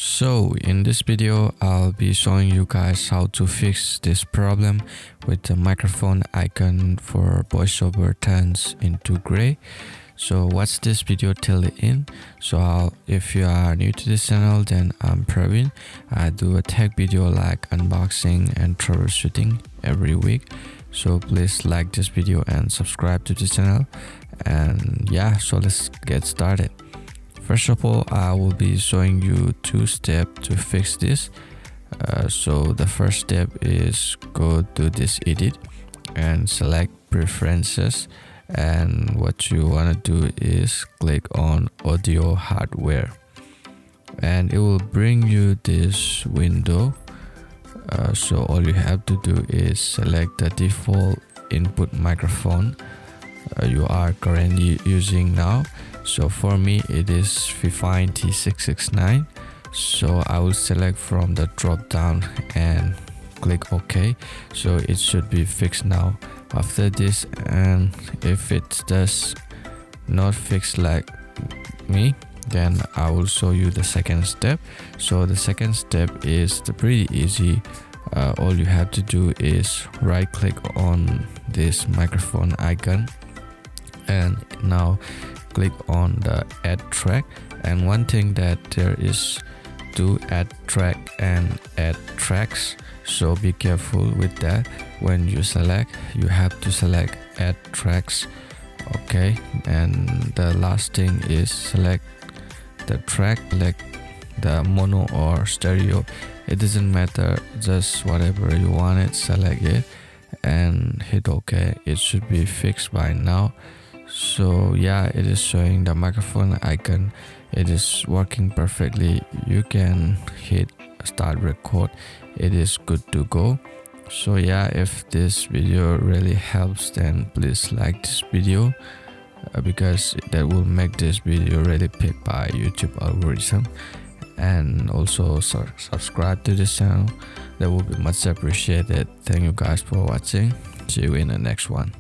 So in this video, I'll be showing you guys how to fix this problem with the microphone icon for voiceover turns into gray. So watch this video till the end. So if you are new to this channel, then I'm Praveen. I do a tech video like unboxing and troubleshooting every week. So please like this video and subscribe to the channel. And yeah, so let's get started. First of all, I will be showing you two steps to fix this. So the first step is go to this edit and select preferences, and what you want to do is click on audio hardware, and it will bring you this window. So all you have to do is select the default input microphone you are currently using now. So for me it is Fifine T669. So I will select from the drop down and click OK. So it should be fixed now. After this, and if it does not fix like me, then I will show you the second step. So the second step is pretty easy. All you have to do is right click on this microphone icon, and now click on the add track. And one thing that there is to add track and add tracks, so be careful with that. When you select, you have to select add tracks. Okay, and the last thing is select the track, like the mono or stereo, it doesn't matter, just whatever you want it, select it and hit OK. It should be fixed by now. So yeah, it is showing the microphone icon, it is working perfectly. You can hit start record, it is good to go. So yeah, if this video really helps, then please like this video, because that will make this video really picked by YouTube algorithm. And also subscribe to this channel, that will be much appreciated. Thank you guys for watching. See you in the next one.